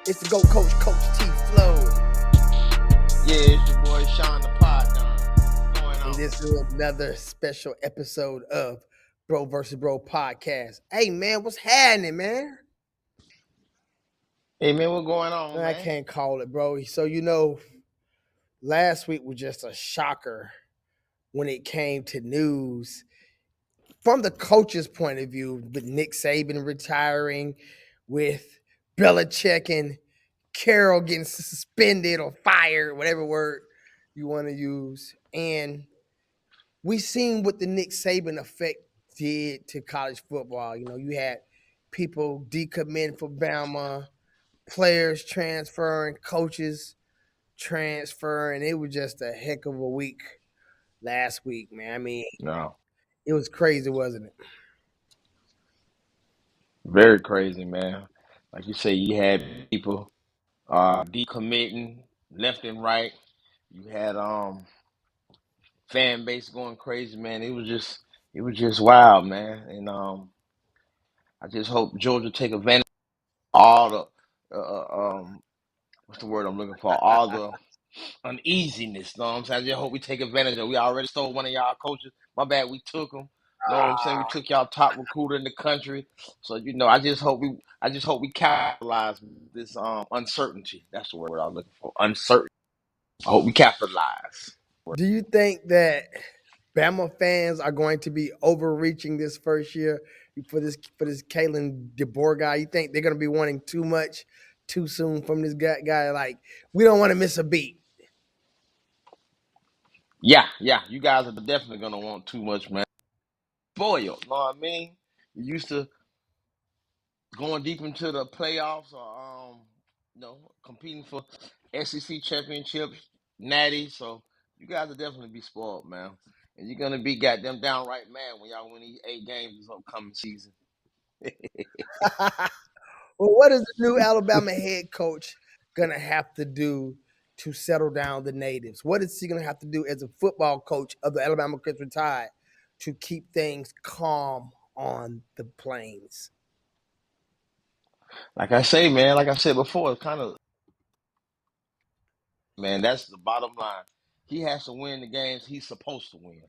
It's the GOAT Coach, Coach T Flow. Yeah, it's your boy Shaun the Pod Don. What's going And on? this is another special episode of BROvsBRO podcast. Hey man, what's happening, man? Hey man, what's going on, I man? can't call it, bro. So last week was just a shocker when it came to news from the coach's point of view, with Nick Saban retiring, with Belichick and Carroll getting suspended or fired, whatever word you want to use. And we seen what the Nick Saban effect did to college football. You had people decommitting for Bama, players transferring, coaches transferring. It was just a heck of a week last week, man. I mean, No, it was crazy, wasn't it? very crazy, man. Like you say, you had people decommitting left and right. You had fan base going crazy, man. It was just wild, man. And I just hope Georgia take advantage of all the what's the word I'm looking for? All the uneasiness. Know what I'm saying? I just hope we take advantage of it. We already stole one of y'all coaches. My bad, we took him. Know what I'm saying? We took y'all top recruiter in the country. So I just hope we capitalize this uncertainty. That's the word I'm looking for. Uncertainty. I hope we capitalize. Do you think that Bama fans are going to be overreaching this first year for this Kalen DeBoer guy? You think they're going to be wanting too much too soon from this guy? Like, we don't want to miss a beat. Yeah, yeah. You guys are definitely gonna want too much, man. Spoiled. Know what I mean? You used to going deep into the playoffs or competing for SEC championships, natty. So you guys will definitely be spoiled, man. And you're gonna be goddamn downright mad when y'all win these 8 games this upcoming season. Well, what is the new Alabama head coach going to have to do to settle down the natives? What is he going to have to do as a football coach of the Alabama Crimson Tide to keep things calm on the plains? Like I say, man, like I said before, it's kind of man, that's the bottom line. He has to win the games he's supposed to win.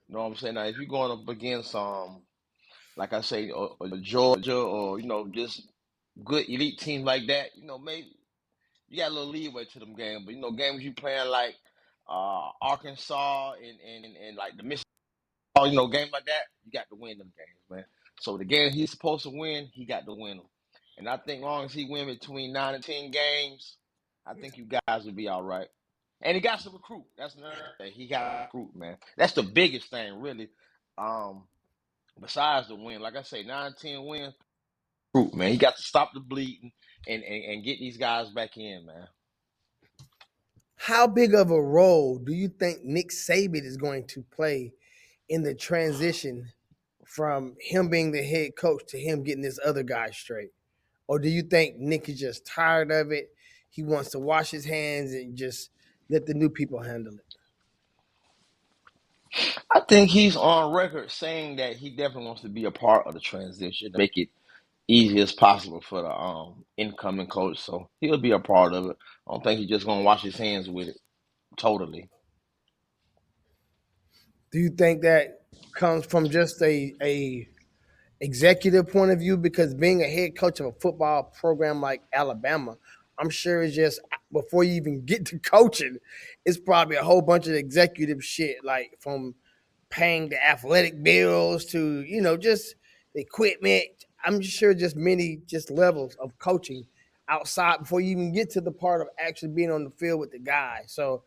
You know what I'm saying? Now if you're going up against like I say, Georgia or just good elite teams like that, maybe you got a little leeway to them games. But games you playing like Arkansas and like the Michigan, games like that, you got to win them games, man. So the game he's supposed to win, he got to win them. And I think long as he win between 9 and 10 games, I think you guys will be all right. And he got to recruit. That's another thing. He got to recruit, man. That's the biggest thing, really. Um, Besides the win, like I say, 9, 10 wins, recruit, man. He got to stop the bleeding and get these guys back in, man. How big of a role do you think Nick Saban is going to play in the transition from him being the head coach to him getting this other guy straight? Or do you think Nick is just tired of it? He wants to wash his hands and just let the new people handle it. I think he's on record saying that he definitely wants to be a part of the transition, make it easy as possible for the incoming coach. So he'll be a part of it. I don't think he's just gonna wash his hands with it totally. Do you think that comes from just a executive point of view? Because being a head coach of a football program like Alabama, I'm sure it's just before you even get to coaching, it's probably a whole bunch of executive shit, like from paying the athletic bills to just the equipment. I'm sure just many just levels of coaching outside before you even get to the part of actually being on the field with the guy. So,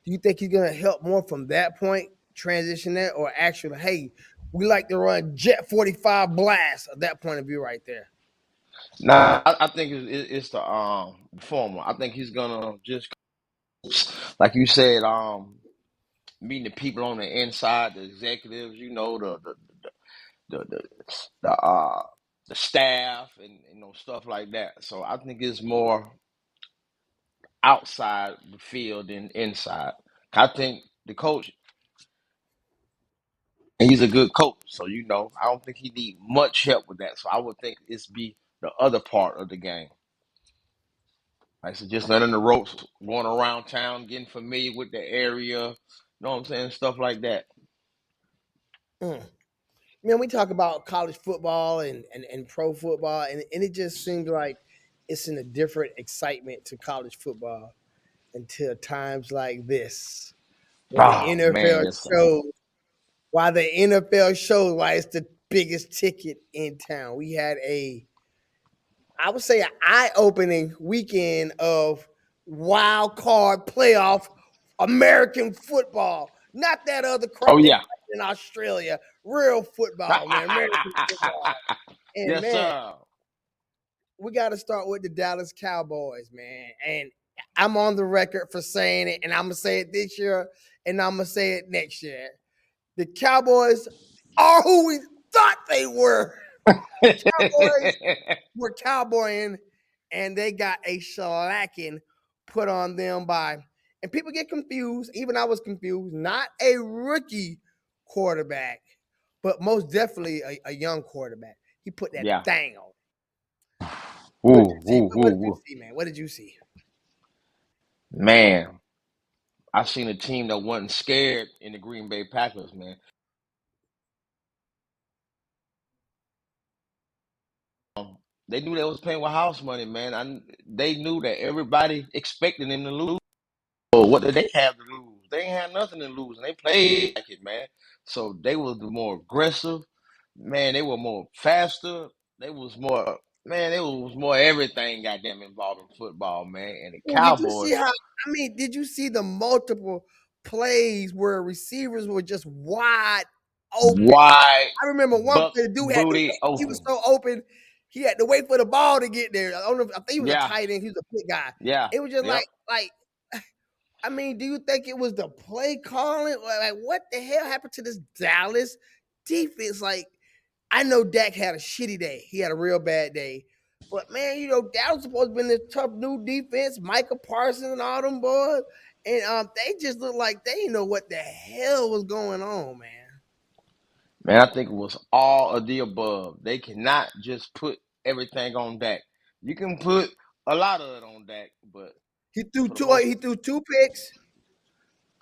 do you think he's going to help more from that point, transition that, or actually, hey, we like to run Jet 45 blast at that point of view right there? Nah, I think it's the former. I think he's gonna just like you said, meeting the people on the inside, the executives, the the the uh the staff and stuff like that. So I think it's more outside the field than inside. I think the coach, and he's a good coach, so I don't think he need much help with that. So I would think it's be the other part of the game. Like I said, just learning the ropes, going around town, getting familiar with the area. You know what I'm saying? Stuff like that. Mm. Man, we talk about college football and pro football, and it just seems like it's in a different excitement to college football until times like this, where the Oh man, NFL yes sir. shows why the NFL shows why it's the biggest ticket in town. We had I would say, an eye-opening weekend of wild card playoff American football. Not that other Oh crap they yeah. play in Australia. Real football, man. American football. And Yes man, sir. we got to start with the Dallas Cowboys, man. And I'm on the record for saying it, and I'm gonna say it this year, and I'm gonna say it next year. The Cowboys are who we thought they were. The Cowboys were cowboying, and they got a shellacking put on them by, and people get confused. Even I was confused. Not a rookie quarterback, but most definitely a young quarterback. He put that Yeah. thing on. What did Ooh, you see? ooh, What ooh, did you ooh. see, man? What did you see? Man, I seen a team that wasn't scared in the Green Bay Packers, man. They knew they was playing with house money, man. They knew that everybody expected them to lose. So what did they have to lose? They ain't had nothing to lose, and they played like it, man. So they was the more aggressive, man. They were more faster. They was more, man. They was more everything, goddamn, involved in football, man. And the Did you see Cowboys, how? I mean, did you see the multiple plays where receivers were just wide open? wide I remember one buck play, the dude had to booty wait. He was open. so open, he had to wait for the ball to get there. I don't know. I think he was a Yeah, tight end. He was a big guy. yeah, It was just yep. like. I mean, do you think it was the play calling? Like, what the hell happened to this Dallas defense? Like, I know Dak had a shitty day. He had a real bad day. But man, Dallas supposed to be in this tough new defense, Micah Parsons and all them boys. And they just look like they didn't know what the hell was going on, man. Man, I think it was all of the above. They cannot just put everything on Dak. You can put a lot of it on Dak, but He threw for the two. most, He threw two picks,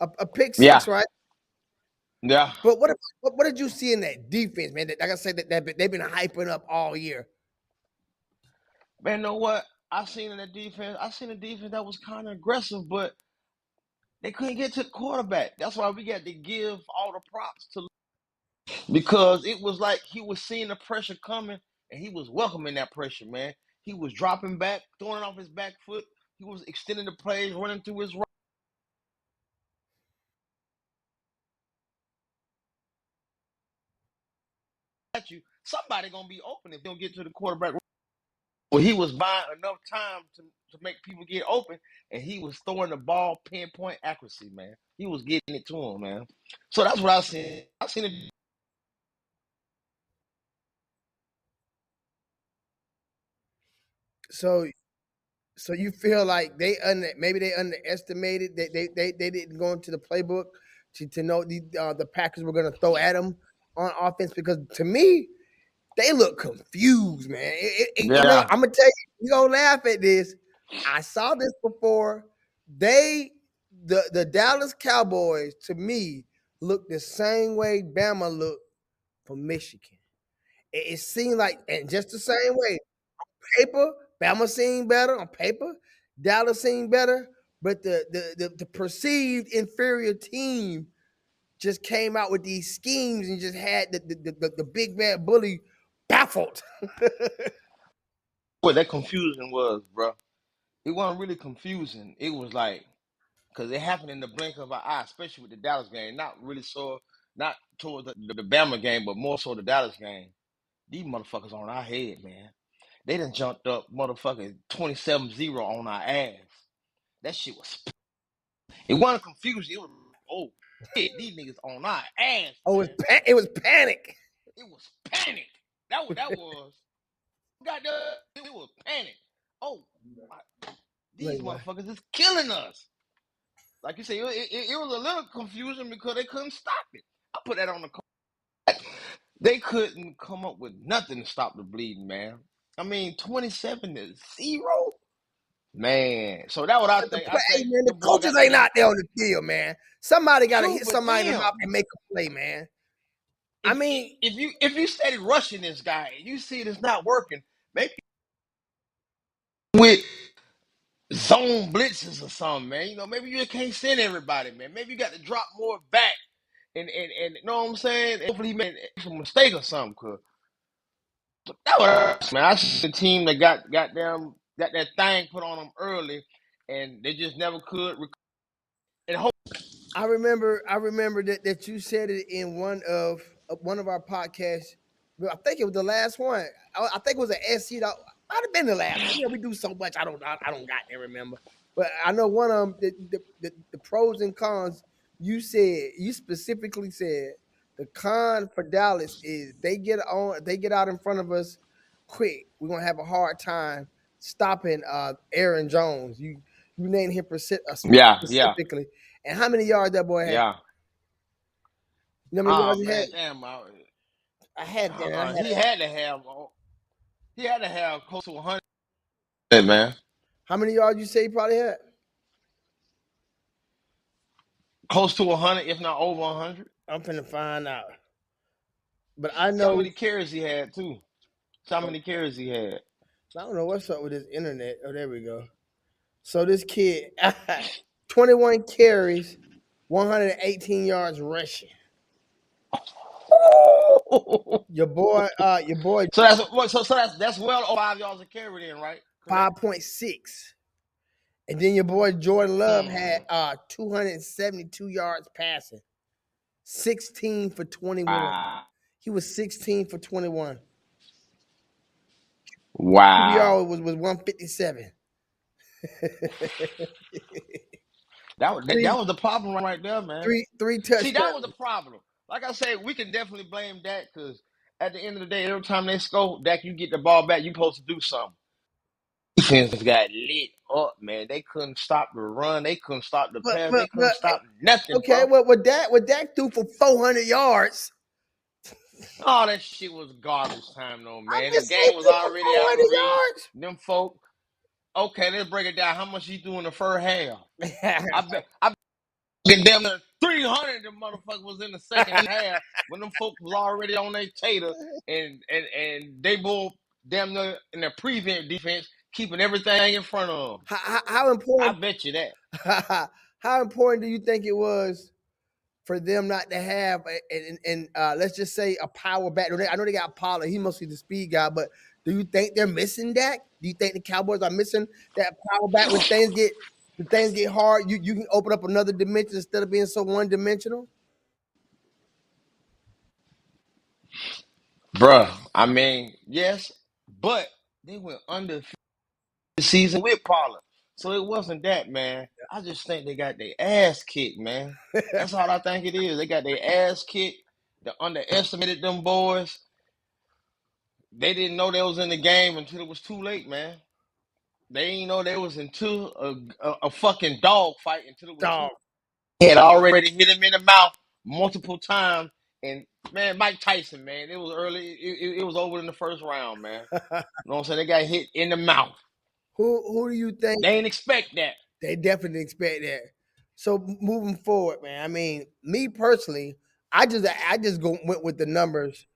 a pick yeah, six, right? yeah. But what did you see in that defense, man? Like I said, that they've been hyping up all year. Man, know what? I seen a defense that was kind of aggressive, but they couldn't get to the quarterback. That's why we got to give all the props to, because it was like he was seeing the pressure coming and he was welcoming that pressure, man. He was dropping back, throwing it off his back foot. He was extending the plays, running through his right at you. Somebody gonna be open if they don't get to the quarterback. Well, he was buying enough time to make people get open, and he was throwing the ball pinpoint accuracy, man. He was getting it to him, man. So that's what I seen. I seen it. So So you feel like maybe they underestimated that they didn't go into the playbook to know the Packers were going to throw at them on offense, because to me they look confused, man. Yeah, I'm gonna tell you, you gonna laugh at this. I saw this before. They the Dallas Cowboys to me look the same way Bama looked for Michigan. It seemed like, and just the same way paper, Bama seemed better on paper. Dallas seemed better, but the perceived inferior team just came out with these schemes and just had the big bad bully baffled. what that confusion was, bro. It wasn't really confusing. It was like, because it happened in the blink of an eye, especially with the Dallas game. Not towards the Bama game, but more so the Dallas game. These motherfuckers on our head, man. They done jumped up motherfucking 27-0 on our ass. That shit was, it wasn't confusion. It was, oh, shit, these niggas on our ass, Oh, man. it was panic. It was panic. That what that was. Goddamn, it was panic. Oh, these Like what? motherfuckers is killing us. Like you say, it was a little confusion because they couldn't stop it. I put that on the card. They couldn't come up with nothing to stop the bleeding, man. I mean, 27-0. Man, so that's what I But the think. I play, hey think man, the the boy coaches got that ain't in. out there on the field, man. Somebody got to True, hit but somebody in the damn, mouth and make a play, man. I if mean, if you steady rushing this guy and you see it's not working, maybe with zone blitzes or something, man. Maybe you can't send everybody, man. Maybe you got to drop more back and you know what I'm saying? Hopefully he made a mistake or something, cause that was man. I see the team that got that thing put on them early, and they just never could. And hope, I remember that you said it in one of our podcasts. Well, I think it was the last one. I think it was an SC. Might have been the last one. We do so much. I don't got to remember. But I know one of them. The pros and cons. You specifically said the con for Dallas is they get out in front of us quick. We're gonna have a hard time stopping Aaron Jones. You named him yeah, yeah, specifically. And how many yards that boy had? yeah. You know how many Oh yards he had? man, damn! I had that. I had He it. had to have. He had to have close to 100. Hey, man, How many yards you say he probably had? close to 100, if not over 100. I'm finna find out. But I See how know many carries he had too. See how I many carries he had. don't know what's up with this internet. Oh, there we go. So this kid, 21 carries, 118 yards rushing. Your boy, So that's well over 5 yards a carry then, right? Correct. 5.6. And then your boy Jordan Love had Mm. 272 yards passing, 16 for 21. Wow. He was 16 for 21. Wow. QBR was 157. That three was the problem right there, man. three See, that was the touchdowns. problem. Like I said, we can definitely blame Dak because at the end of the day, every time they score, Dak, you get the ball back, you supposed to do something. Defense got lit up, man. They couldn't stop the run. They couldn't stop the But pass. They but couldn't but stop nothing, okay, bro. what Dak threw for 400 yards. All that shit was garbage time, though, I man. The just say game was threw for already out of reach. 400 Them folk. Okay, let's break it down. How much he threw in the first half? yards. I bet damn near 300 of them motherfuckers was in the second half when them folks was already on their tater and they both damn near in their prevent defense keeping everything in front of them. How I important bet you that. how important do you think it was for them not to have let's just say a power back? I know they got Pollard. He mostly the speed guy, but do you think they're missing that? Do you think the Cowboys are missing that power back when things get hard? You can open up another dimension instead of being so one dimensional. Bruh, I mean, yes, but they went under the season with Pollard. So it wasn't that, man. I just think they got their ass kicked, man. That's all I think it is. They got their ass kicked. They underestimated them boys. They didn't know they was in the game until it was too late, man. They didn't know they was into a fucking dog fight until it was too. Dog. He had already hit him in the mouth multiple times, and man, Mike Tyson, man, it was early. It was over in the first round, man. You know what I'm saying? They got hit in the mouth. Who do you think They ain't expect that. they definitely expect that? So moving forward, man. I mean, me personally, I just went with the numbers.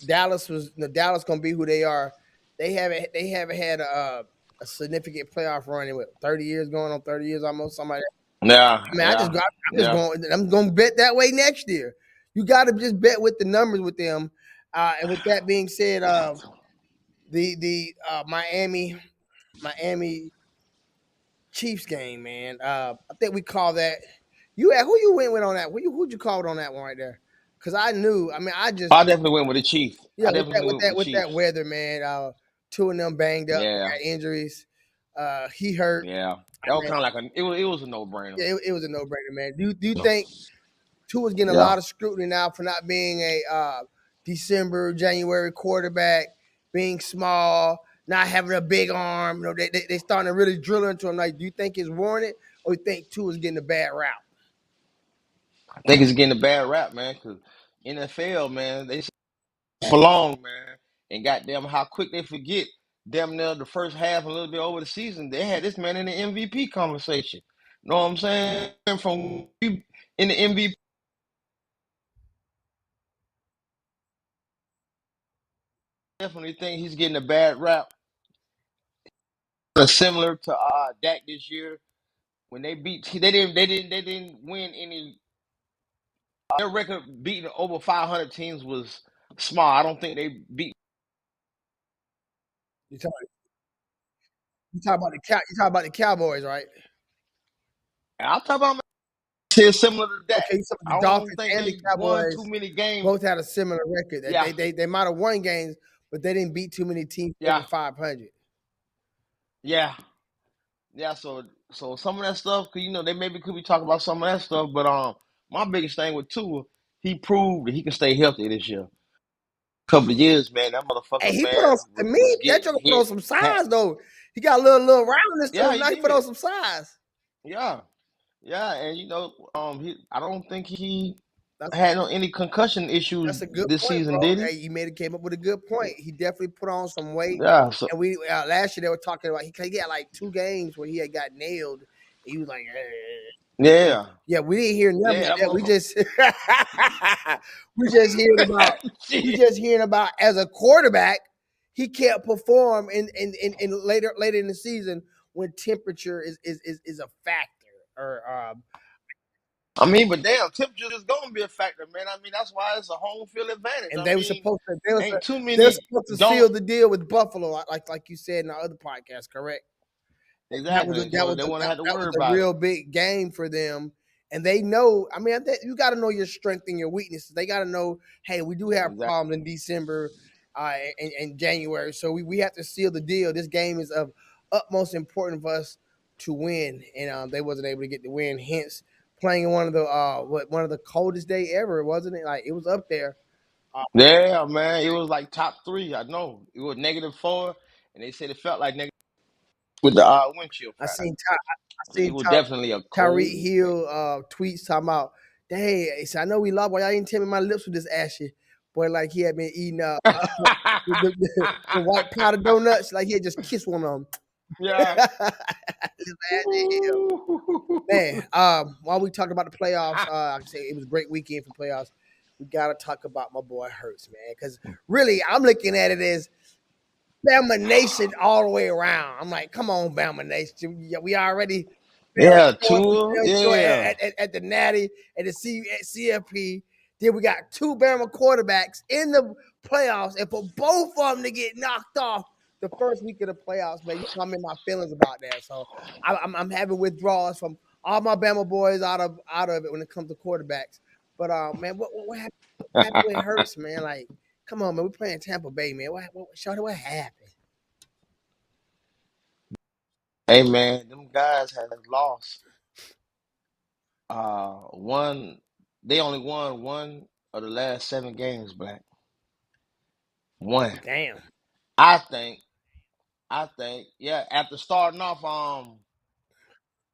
Dallas gonna be who they are. They haven't had a significant playoff run in what 30 years, going on 30 years almost. Somebody. Yeah, I mean, yeah, I'm just yeah. going. I'm going to bet that way next year. You got to just bet with the numbers with them. And with that being said, the Miami Chiefs game, man. I think we call that. Who you went with on that? Who'd you call it on that one right there? Because I knew. I mean, I just I definitely went with the Chiefs. yeah I with that definitely with went with that the with that Chiefs. weather, man. Two of them banged up. They Yeah, got injuries. He hurt. yeah. I That was mean, kind of like it was a no brainer. yeah, it was a no brainer, man. Do you think Tua's getting a Yeah, lot of scrutiny now for not being a December, January quarterback, being small, not having a big arm? They starting to really drill into him. Like, do you think it's warranted, or you think Tua's getting a bad route? I think it's getting a bad rap, man. Because NFL, man, they for long, man, and goddamn how quick they forget. damn near the first half, a little bit over the season, they had this man in the MVP conversation. Know what I'm saying? From in the MVP, definitely think he's getting a bad rap. Similar to Dak this year when they didn't win any. Their record beating over 500 teams was small. I don't think they beat. You talk, you talk about the Cowboys, right? I'll talk about my similar to that. Okay, so the I don't Dolphins think and the they won too Cowboys many games. both had a similar record. That Yeah, they might have won games, but they didn't beat too many teams over yeah, 500. yeah, yeah. So some of that stuff, 'cause, they maybe could be talking about some of that stuff, but my biggest thing with Tua, he proved that he can stay healthy this year. Couple of years, man, that Hey, motherfucker, he put on man, to was me. That getting joker put hit. on some Had, size though. He got a little roundness to yeah, him. he Now he put on did. some size. Yeah, yeah, and I don't think he That's had no any concussion issues That's a good this point, season, bro. did he? Hey, you made it came up with a good point. He definitely put on some weight. Yeah, so And we last year they were talking about he had like 2 games where he had got nailed. He was like, yeah, yeah, we didn't hear nothing yeah, about that that. We motherfucker. just we just hearing about we Shit. just hearing about as a quarterback, he can't perform in later in the season when temperature is a factor. Or I mean, but damn, temperature is gonna be a factor, man. I mean, that's why it's a home field advantage. and I mean, ain't too they were many supposed to don't seal the deal with Buffalo, like you said in our other podcast, correct? exactly. So they wouldn't have to That was worry a about it. real big game for them, and they know. I mean, you got to know your strength and your weaknesses. They got to know, hey, we do have Exactly. problems in December, and January, so we have to seal the deal. This game is of utmost importance for us to win, and they wasn't able to get the win. Hence, playing in one of the coldest day ever, wasn't it? Like it was up there. Uh, Yeah, man, it was like top three. I know it was -4, and they said it felt like negative with the windshield I factor. seen Ty, I So it seen was Ty, definitely a Tyreek cold. Hill tweets talking about, "Dang, he said, I know we lost, but y'all didn't tell me my lips were this ashy." Boy, like he had been eating the white powder donuts, like he had just kissed one of them. Yeah. Just ashy Hill. Man, while we talk about the playoffs, I can say it was a great weekend for playoffs. We gotta talk about my boy Hurts, man, because really, I'm looking at it as Bama Nation all the way around. I'm like, come on, Bama Nation. Yeah, we already Yeah, fell Tua. short Yeah. at the Natty and the CFP. Then we got 2 Bama quarterbacks in the playoffs, and for both of them to get knocked off the first week of the playoffs, man, you know I'm in my feelings about that. So I'm having withdrawals from all my Bama boys out of it when it comes to quarterbacks. But man, what happened with Hurts, man? Like, come on, man, we're playing Tampa Bay, man. Shawty, what happened? Hey man, them guys had lost one they only won one of the last 7 games, Black. One. Damn. I think yeah, after starting off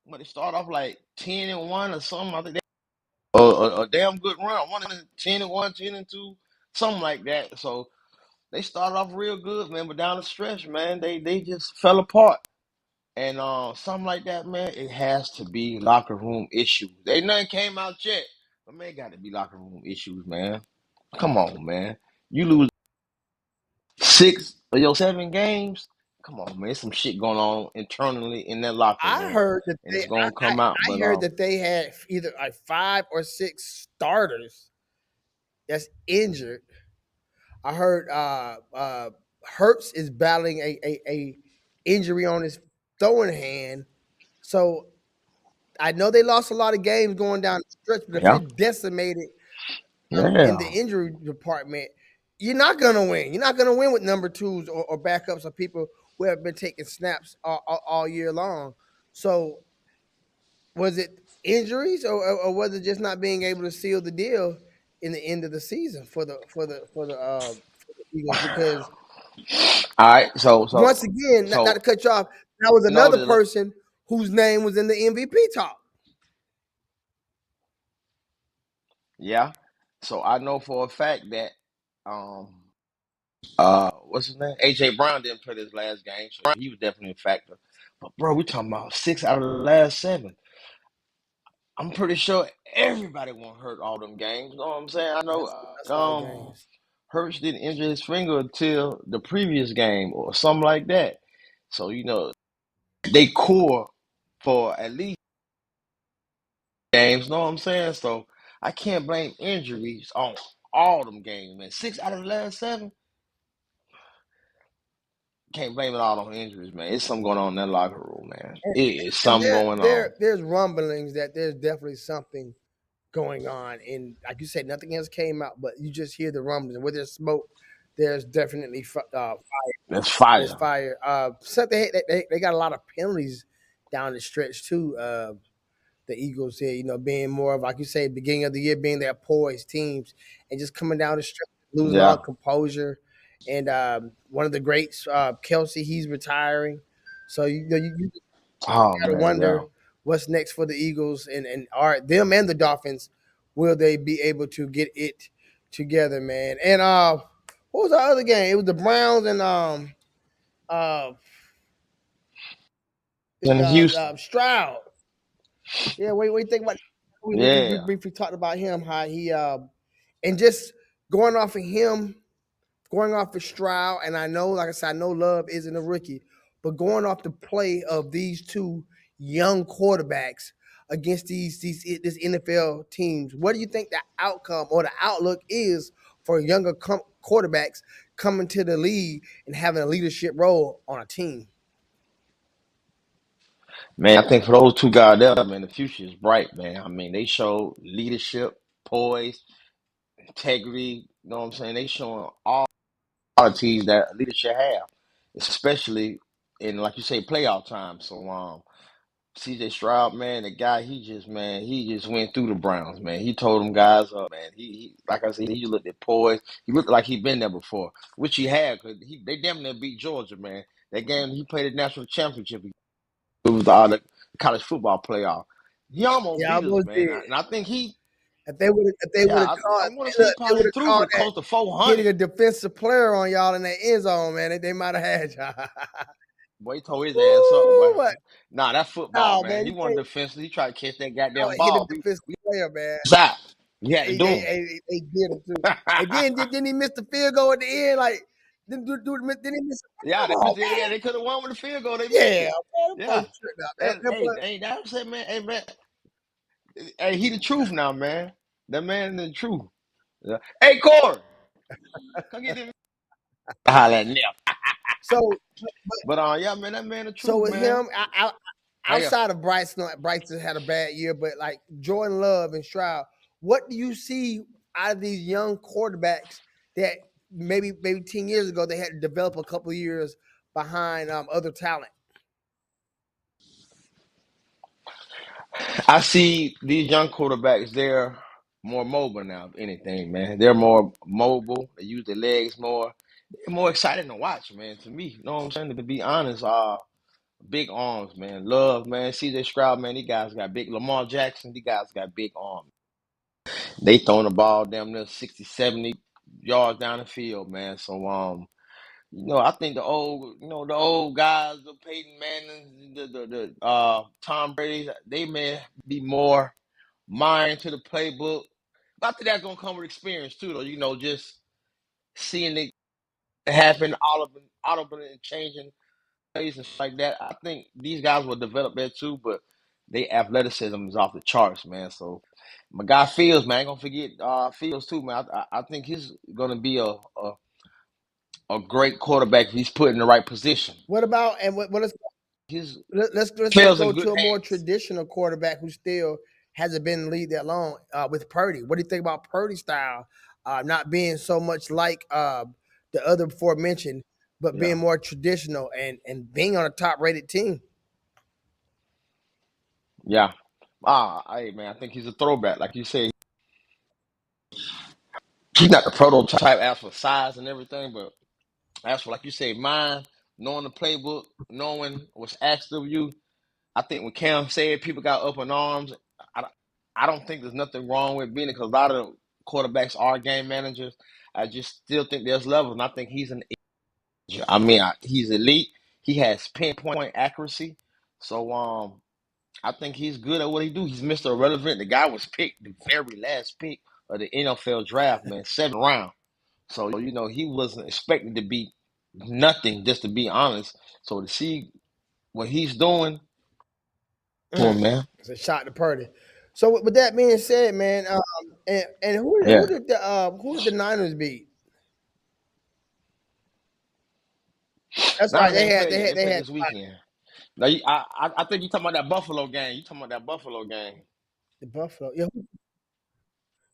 what they start off like 10-1 or something. I think a damn good run. 10-1, 10-2, something like that. So they started off real good, man, but down the stretch, man, they just fell apart. And something like that, man, it has to be locker room issues. They nothing came out yet, but man, it got to be locker room issues, man. Come on, man. You lose 6 of your 7 games. Come on, man. There's some shit going on internally in that locker I room, heard that and it's gonna come out. I But heard that they had either like 5 or 6 starters that's injured. I heard Hertz is battling a injury on his throwing hand. So I know they lost a lot of games going down the stretch, but if yeah, you're decimated in the yeah. injury department, you're not gonna win. You're not gonna win with number twos or backups or people who have been taking snaps all year long. So was it injuries or was it just not being able to seal the deal in the end of the season for the Eagles? Because All right. So once again, not to so cut you off, that was no, another person whose name was in the MVP talk. yeah. So I know for a fact that um What's his name? AJ Brown didn't play this last game, so he was definitely a factor. But bro, we talking about 6 out of the last 7. I'm pretty sure everybody won't hurt all them games. You know what I'm saying? I know That's a lot of games. Hurts didn't injure his finger until the previous game or something like that. So, they core for at least games, you know what I'm saying? So I can't blame injuries on all them games, man. 6 out of the last 7, can't blame it all on injuries, man. It's something going on in that locker room, man. And, It is and something there, going there, on. there's rumblings that there's definitely something going on, and like you said, nothing else came out, but you just hear the rumblings. And where there's smoke, there's definitely That's there's fire. fire. So they got a lot of penalties down the stretch too. The Eagles here, being more of like you say, beginning of the year, being their poised teams, and just coming down the stretch, losing all Yeah. composure. And one of the greats, Kelsey, he's retiring. So you Oh gotta man, yeah. wonder what's next for the Eagles, and are them and the Dolphins, will they be able to get it together, man? And what was the other game? It was the Browns and uh In Houston. Stroud. Yeah, wait, think about. We Yeah. briefly talked about him, how he and just going off of him, going off of Stroud, and I know, like I said, I know Love isn't a rookie, but going off the play of these two young quarterbacks against these this NFL teams, what do you think the outcome or the outlook is for younger quarterbacks coming to the league and having a leadership role on a team? Man, I think for those two guys there, man, the future is bright, man. I mean, they show leadership, poise, integrity. You know what I'm saying? They showing all qualities that leaders should have, especially in, like you say, playoff time. So, CJ Stroud, man, the guy, he just went through the Browns, man. He told them guys up, man. He like I said, he looked at poise. He looked like he'd been there before, which he had, because they damn near beat Georgia, man. That game, he played the national championship. It was the college football playoff. He almost Yeah, I beat us, almost man. did. And I think If they yeah, would have I called, want to say he look, they would probably have threw called for that close to hitting 400. a defensive player on y'all in the end zone, man. They might have had y'all. Boy, he tore his ass up, boy. Ooh, but Nah, that football, no, man. man, He you wasn't can't defensive. He tried to catch that goddamn hit a ball. defensive We player, man. was out. He had to do him. They did him too. And then didn't he miss the field goal at the end? Like, didn't he miss Yeah, Come on, man. they could have won with the field goal. They missed Yeah, it. man, them Yeah. folks tripped out. And hey, that's it, man. Hey, man. Hey, he the truth now, man. That man is the truth. Yeah. Hey, Corey, come get them. Holla at Nip. so But yeah, man, that man the So truth, with man. him, Hey, outside of Bryson had a bad year, but like Jordan Love and Stroud, what do you see out of these young quarterbacks that maybe 10 years ago they had to develop a couple of years behind other talent? I see these young quarterbacks, they're more mobile now, if anything, man. They're more mobile. They use their legs more. They're more exciting to watch, man, to me. You know what I'm saying? To be honest, big arms, man. Love, man. CJ Stroud, man, these guys got big. Lamar Jackson, these guys got big arms. They throwing the ball damn near 60, 70 yards down the field, man. So, I think the old guys, the Peyton Manning, the Tom Brady, they may be more mind to the playbook. But I think that's gonna come with experience too, though. Just seeing it happen, audible and changing plays and stuff like that. I think these guys will develop that too, but they athleticism is off the charts, man. So my guy Fields, man, I ain't gonna forget Fields too, man. I think he's gonna be a great quarterback if he's put in the right position. What about and what is He's let's Fields go in good to a more hands. traditional quarterback who still hasn't been in the league that long with Purdy. What do you think about Purdy style not being so much like the other before mentioned, but Yeah, being more traditional and being on a top rated team? yeah. Hey man, I think he's a throwback. Like you said, he's not the prototype as for size and everything, but as for like you say, mind, knowing the playbook, knowing what's asked of you. I think when Cam said people got up in arms, I, I don't think there's nothing wrong with being it because a lot of quarterbacks are game managers. I just still think there's levels, and I think I mean, he's elite. He has pinpoint accuracy. So I think he's good at what he do. He's Mr. Irrelevant. The guy was picked the very last pick of the NFL draft, man, 7th round. So he wasn't expected to be nothing, just to be honest. So to see what he's doing, oh Mm, man, it's a shot to Purdy. So with that being said, man, and yeah. who did the Niners beat? That's right. Niners ain't played yet. They They played had this weekend. Now, I think you talking about that Buffalo game. You talking about that Buffalo game? the Buffalo. Yeah,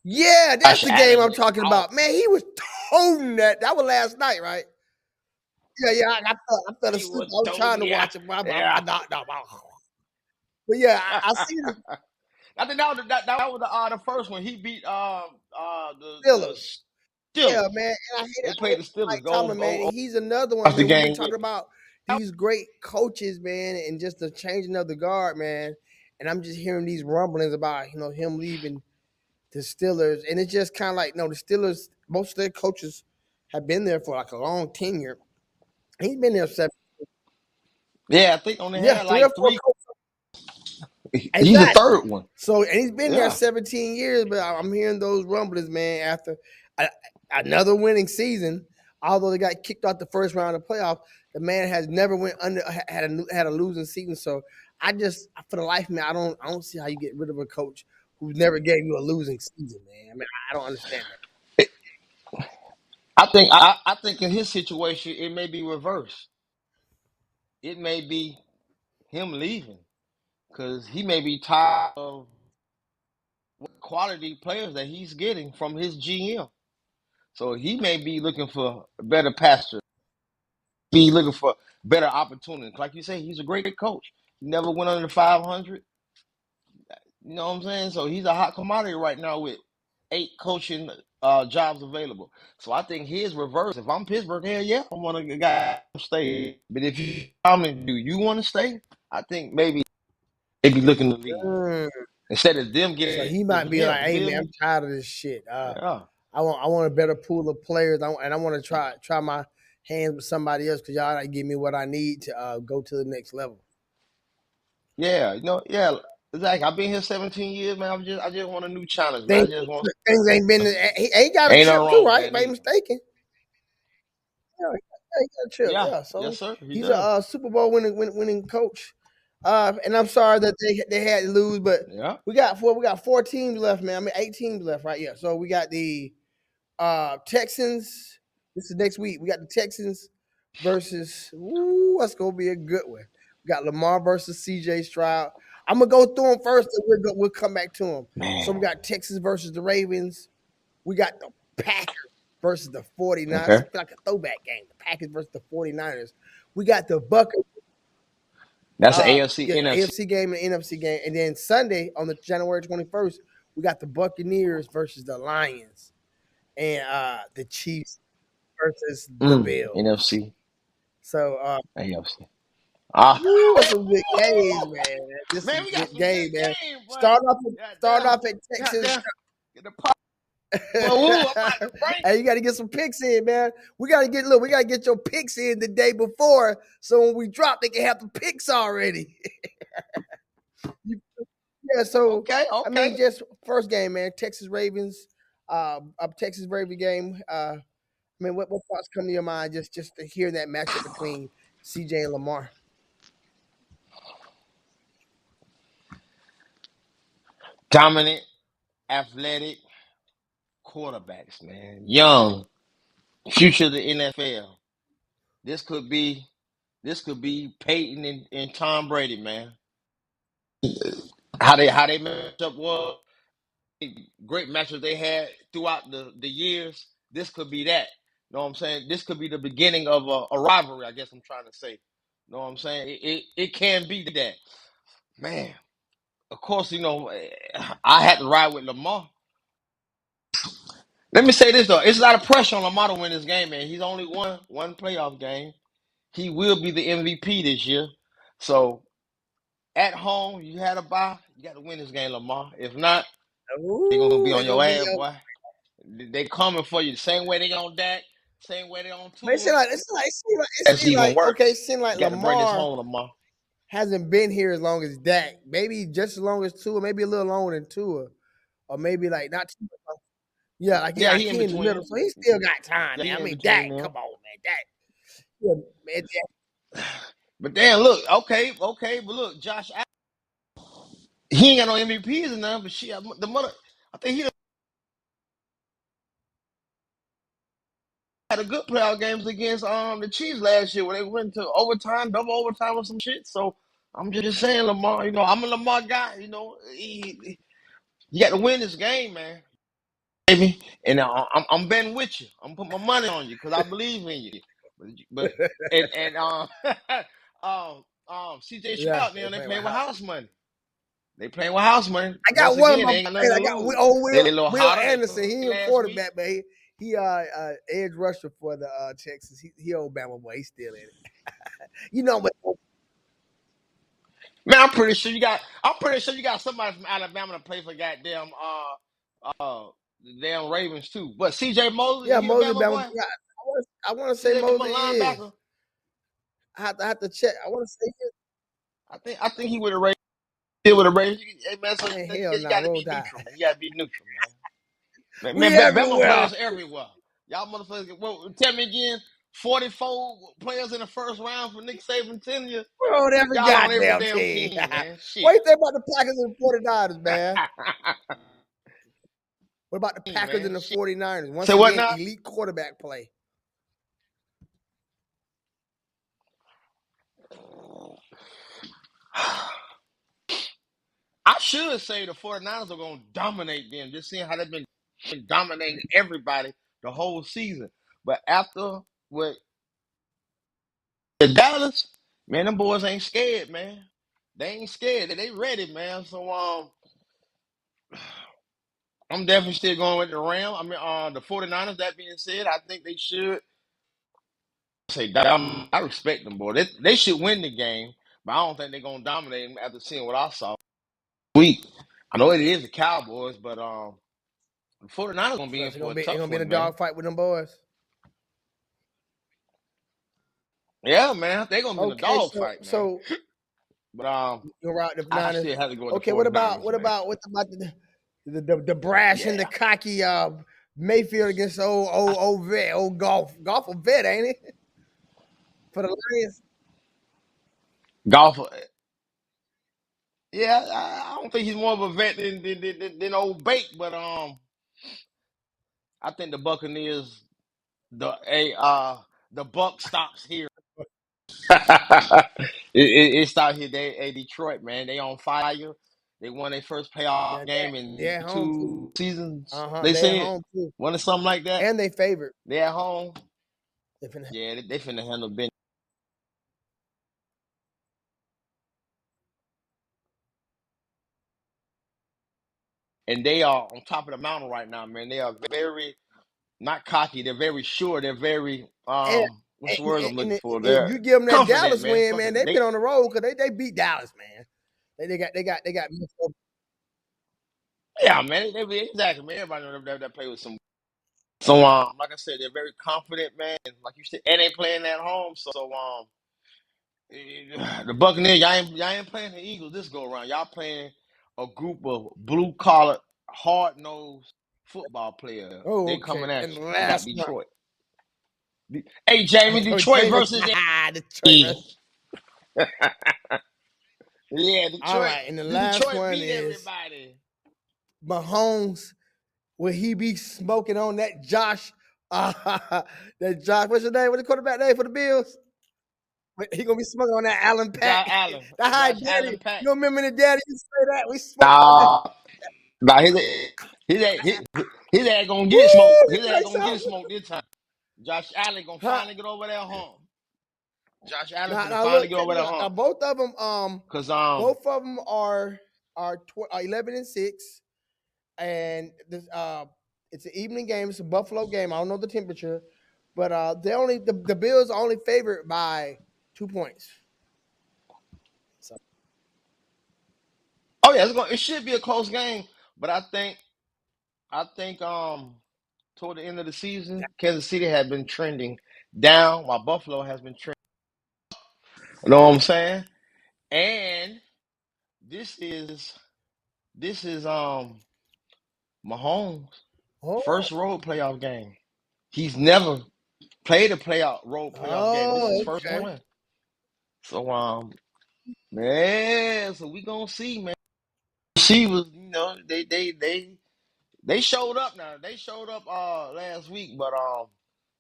yeah, that's Josh the game Allen I'm is talking out. about. Man, he was toting that. That was last night, right? Yeah, yeah. I fell He asleep. was I was trying told, to yeah, watch it, but I yeah. knocked out. But yeah, I seen the I think that was the first one. He beat the Steelers. Yeah, Steelers. man. And They I hate played the Steelers. Mike Go Tomlin, man. go And he's another one, watch the man. We've been game with talking me. about these great coaches, man, and just the changing of the guard, man. And I'm just hearing these rumblings about him leaving the Steelers, and it's just kind of like no, the Steelers. Most of their coaches have been there for like a long tenure. He's been there seven, Yeah, I think only yeah, had three or like four three. coaches. He's the Exactly. third one. So, and he's been there Yeah. 17 years, but I'm hearing those rumblings, man. After a, another winning season, although they got kicked out the first round of the playoff, the man has never went under had a losing season. So, for the life of me, I don't see how you get rid of a coach who never gave you a losing season, man. I mean, I don't understand that. I think in his situation it may be reversed. It may be him leaving because he may be tired of what quality players that he's getting from his GM. So he may be looking for a better pasture, be looking for better opportunities. Like you say, he's a great coach. He never went under 500. You know what I'm saying? So he's a hot commodity right now with 8 coaching jobs available. So I think his reverse. If I'm Pittsburgh, hell yeah, I want a guy to stay. But if you tell me, do you want to stay? I think maybe they be looking to leave Mm. instead of them So getting he might be like, him. You "Hey, feel man, I'm me? tired of this shit. Yeah. I want a better pool of players, and I want to try my hands with somebody else because y'all not give me what I need to go to the next level." Yeah, yeah. Exactly. I've been here 17 years, man. I just want a new challenge, man. Things, I just want things ain't been. He got a ain't chip nothing too, wrong with right? If that I ain't neither. mistaken. Yeah, he got a chip. Yeah, Yeah, yes, so sir. He he's a does. Super Bowl winning coach. And I'm sorry that they had to lose, but Yeah. we got 4 teams left, man. I mean 8 teams left, right? Yeah. So we got the Texans. This is next week. We got the Texans versus. Ooh, that's gonna be a good one. We got Lamar versus C.J. Stroud. I'm gonna go through them first, and we'll come back to them. So we Man. got Texas versus the Ravens. We got the Packers versus the 49ers. Okay. I feel like a throwback game. The Packers versus the 49ers. We got the Buccaneers. That's an AFC, Yeah, NFC. AFC game and NFC game, and then Sunday on the January 21st, we got the Buccaneers versus the Lions, and the Chiefs versus the Bills. NFC, So, AFC. Ah, that's some good games, man. This is man, a we got good some good game, man. game, boy. Start off, start Goddamn, off at Texas. goddamn. Get the pop, boy. Ooh, I'm about to break. Hey, you got to get some picks in, man. We got to get your picks in the day before, so when we drop, they can have the picks already. Yeah, so Okay, I okay. mean, just first game, man. Texas Ravens, Texas Raven game. I mean, what thoughts come to your mind just to hear that matchup between CJ and Lamar? Dominant, athletic quarterbacks, man. Young, future of the NFL. This could be, this could be Peyton and Tom Brady, man. How they match up was great matches they had throughout the years. This could be that. You know what I'm saying? This could be the beginning of a rivalry, I guess I'm trying to say. You know what I'm saying? It can be that. Man, of course, I had to ride with Lamar. Let me say this though. It's a lot of pressure on Lamar to win this game, man. He's only won one playoff game. He will be the MVP this year. So at home, you had a bye. You got to win this game, Lamar. If not, they're gonna be Ooh, on it's your gonna be ass, boy. They coming for you the same way they on Dak, same way they on But it Tua. seems like it That's seems even like okay, it worse. seems like You got to bring this Lamar home, Lamar. hasn't been here as long as Dak. Maybe just as long as Tua, maybe a little longer than Tua, or maybe like not too much. Yeah, Yeah, he like in he in the middle, between. so he still got time, Yeah, man. I he in mean, between Dak, them. come on, man, Dak. Yeah, man, But damn, look, okay, but look, Josh, he ain't got no MVPs and nothing. But shit, the mother, I think he had a good playoff games against the Chiefs last year where they went to overtime, double overtime or some shit. So I'm just saying, Lamar. You know, I'm a Lamar guy. You know, you got to win this game, man. Baby, and I'm betting with you. I'm putting my money on you because I believe in you. But and CJ yeah, Stroud, they they playing with playing with house. house money. They playing with house money. I got Once one of again, my they ain't got nothing players. to I got lose. Will They a little Will hotter. They Anderson. He played ain't last week. quarterback, but he edge rusher for the Texas. He Alabama boy. He's still in it. You know, but Man, I'm pretty sure you got somebody from Alabama to play for goddamn the damn Ravens too. But CJ Mosley, yeah, he a Moses Bama Alabama. boy. Yeah, I want to say CJ Mosley Moses is. linebacker. I have to check. I want to say I think he would have raised still would have raised. Hey man, so man, hell you no, got to roll be tide. neutral, man. You got to be neutral, man. We Bama everywhere. players everywhere. Y'all motherfuckers, well, tell me again, 44 players in the first round for Nick Saban tenure. We're on every Y'all on every goddamn damn team. team, man. What Shit. you think about the Packers and the 49ers, man? What about the Packers and Man, the shit. 49ers? Once Say what again, now? elite quarterback play. I should say the 49ers are going to dominate them, just seeing how they've been dominating everybody the whole season. But after what the Dallas, man, them boys ain't scared, man. They ain't scared. They ready, man. So I'm definitely still going with the Rams. I mean, the 49ers. That being said, I think they should say that. I respect them, boy. They should win the game, but I don't think they're gonna dominate them after seeing what I saw. Week. I know it is the Cowboys, but the 49ers gonna So be in it's for gonna a be it's tough gonna be in a one, man. dog fight with them boys. Yeah, man, they're gonna be in a Okay, dog fight, man. But you're right, the I Niners. still have to go with the Okay, 49ers, man. what about the brash and the Yeah. cocky Mayfield against old vet, old golf a vet, ain't it? For the Lions. Golf. Yeah, I don't think he's more of a vet than old Bake, but I think the Buccaneers the buck stops here. It stopped here. They Detroit, man. They on fire. They won their first playoff Yeah, game in they at home too. 2 seasons. Uh-huh. They They at said home too. one or something like that. And they favored. They at home. They finna- Yeah, they finna handle Ben. And they are on top of the mountain right now, man. They are very not cocky. They're very sure. They're very and, what's the word I'm looking for? and They're you give them that confident, Dallas man. win, Fuck man. it. They've been on the road because they beat Dallas, man. They got mixed up. Yeah, man. Exactly, man. Everybody know that play with some. So like I said, they're very confident, man. Like you said, and they playing at home. So the Buccaneers, y'all ain't playing the Eagles this go around. Y'all playing a group of blue collar, hard nosed football players. Oh, They okay. coming at And the you. You got last one. Detroit. Hey, Jamie, Oh, Detroit Jamie, versus Detroit. yeah, All Detroit. right, and the last Detroit one beat is everybody. Mahomes. Will he be smoking on that Josh? That Josh, what's your name? What's the quarterback name for the Bills? He gonna be smoking on that Allen Pack. Josh Allen, That high Josh daddy. Allen Pack. You remember the daddy used to say that? We smoking on that. Nah, nah, his ass gonna get Woo! smoked. He His ass plays gonna get something. smoked this time. Josh Allen gonna Huh? finally get over that hump. Josh Allen Now, finna now finally look, get check over this that out. Now hump. Cause both of them are 11-6, and this it's an evening game. It's a Buffalo game. I don't know the temperature, but the Bills are only favored by 2 points. So oh yeah, it should be a close game. But I think toward the end of the season, Kansas City had been trending down while Buffalo has been trending. You know what I'm saying? And this is this is Mahomes' Oh, first road playoff game. He's never played a road playoff game. This is his oh, first okay. one. So man, so we gonna see, man. Receivers, they showed up now. They showed up last week, but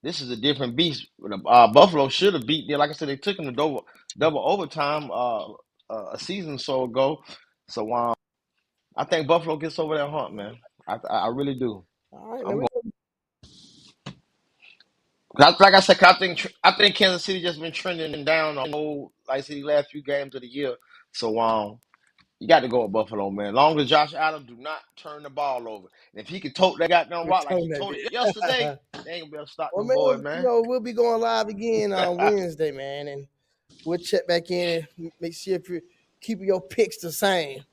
this is a different beast. Buffalo should have beat them. Like I said, they took them to double overtime a season or so ago. So I think Buffalo gets over that hump, man. I really do. All right, man. I'm going. Like I said, I think Kansas City just been trending down the whole, like I said, the last few games of the year. So you got to go with Buffalo, man. Long as Josh Adams do not turn the ball over, and if he can tote that goddamn We're rock like he toting that toted yesterday, bit. they ain't gonna be able to stop Well, them man, boys, man. we'll be going live again on Wednesday, man, and we'll check back in and make sure if you keep your picks the same.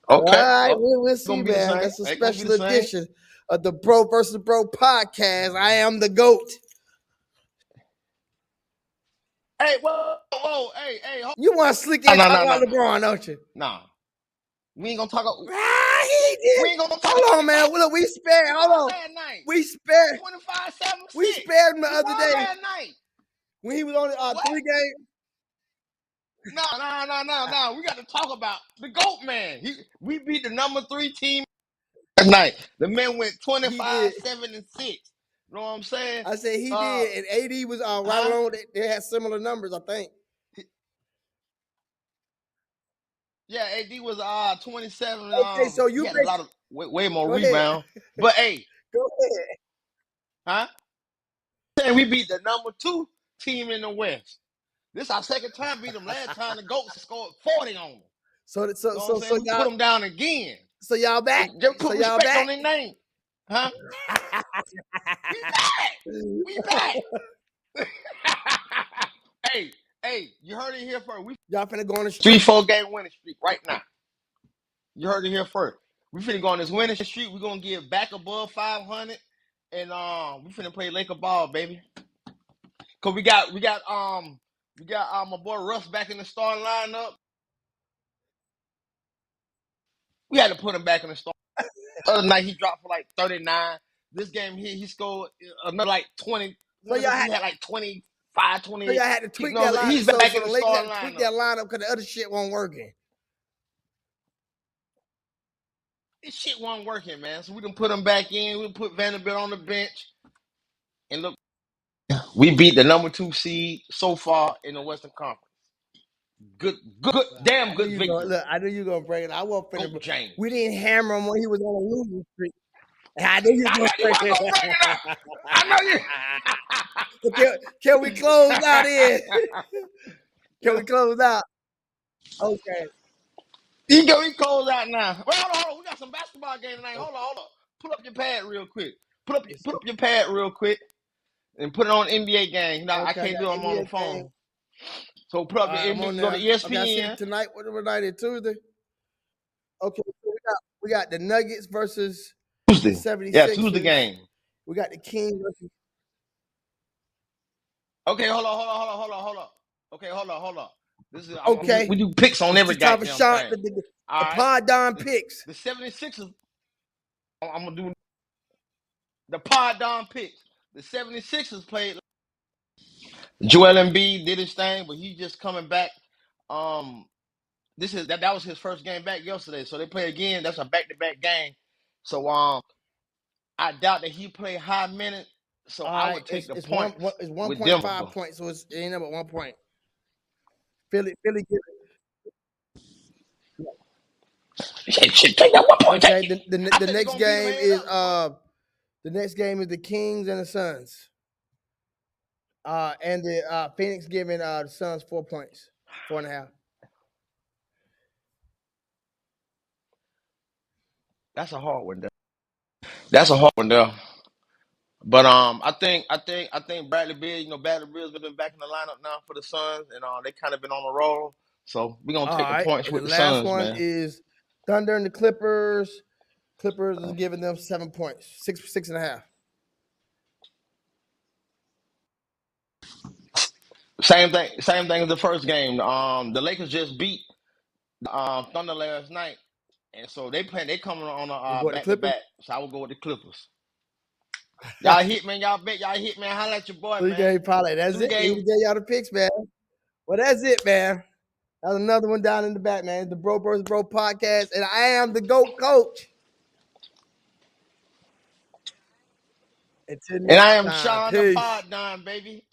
All Okay, right, oh, we'll it's gonna see, be the man. same. That's a Ain't gonna be special the same. edition of the Bro versus Bro podcast. I am the GOAT. Hey, whoa, hey, hold You want to slick on. and No, talk no, about no, no, LeBron, don't you? no. We ain't gonna talk. Ah, he We did. ain't gonna talk Hold about on, it man. Well, look, we spared. Hold on. last night. We spared. 25, 7, We 6. spared him the We other won day last night. when he was on What? 3 games. No. We got to talk about the GOAT man. We beat the number 3 team last night. The man went He 25, did. 7, and 6. You know what I'm saying? I said he Uh, did, and AD was right huh? along. They had similar numbers, I think. Yeah, AD was 27. Okay, so He you had a lot picked. of way more Go ahead. rebound. But hey, Go ahead. huh? Saying we beat the number 2 team in the West. This our second time beat them. Last time the GOAT scored 40 on them. So You so know what I'm so saying? so We put y'all them down again. so y'all So back. just So put y'all respect on back. their name. Huh? We back. We back. hey, you heard it here first. We Y'all finna go on the three, streak. 4 game winning streak right now. You heard it here first. We finna go on this winning streak. We're gonna get back above 500. And we finna play Laker ball, baby. Cause we got my boy Russ back in the starting lineup. We had to put him back in the start. Other night he dropped for like 39. This game here he scored another like 20. So Like I y'all said, had he had like 25, so 28. y'all had to You tweak know, that line. he's So back so in the the Lakers had starting to tweak lineup. that lineup because the other shit wasn't working. This shit wasn't working, man. So we done put him back in. We put Vanderbilt on the bench. And look, we beat the number 2 seed so far in the Western Conference. Good, I damn knew good you gonna victory. look. I knew you gonna bring it. I wasn't finna. Coach We James. didn't hammer him when he was on a losing streak. I knew you I gonna know you bring weren't gonna bring it up. it. I know you. So can we close out in? Can we close out? Okay. He goes out now. Well, hold on. We got some basketball game tonight. Hold on. Pull up your pad real quick. Put up your pad real quick and put it on NBA game. No, I Okay, I can't got do it. I'm on the NBA game. phone. So put up All your right, I'm NBA. on You go to there. Okay, I see it ESPN. tonight. What night is Tuesday? Okay, so we got the Nuggets versus the Tuesday. Yeah, Tuesday 76ers. game. We got the Kings versus. Okay, hold on. Okay, hold on. This is we Okay, do picks on it's every the time for goddamn Shaun thing. the All right. Pod Don The, picks. the 76ers. I'm gonna do the Pod Don picks. The 76ers played. Joel Embiid did his thing, but he's just coming back. Um, that was his first game back yesterday. So they play again. That's a back-to-back game. So I doubt that he played high minutes. So All I right, would take the one points it's with 1.5 Denver. points, so it ain't number 1 point. Philly get Shit, take that 1 point. Take okay. it. The I the think they're next gonna beat him game hands is up. the Kings and the Suns. And the Phoenix giving the Suns 4 points, 4.5. That's a hard one, though. That's a hard one, though. But I think Bradley Beal, Bradley Beal's been back in the lineup now for the Suns, and they kind of been on a roll. So we're gonna All take the right, points and the with the last Suns, one man. is Thunder and the Clippers. Clippers is giving them 7 points, six and a half. Same thing as the first game. The Lakers just beat Thunder last night, and so they coming on You a go with the back to Clippers. back. So I would go with the Clippers. Y'all hit, man. Y'all bet. Y'all hit, man. Holla at your boy, Three man. game parlay. That's Three it. We game. gave y'all the picks, man. Well, that's it, man. That's another one down in the back, man. The BROvsBRO podcast, and I am the GOAT coach. Until And next I am time, Shaun the peace. Pod Don, baby.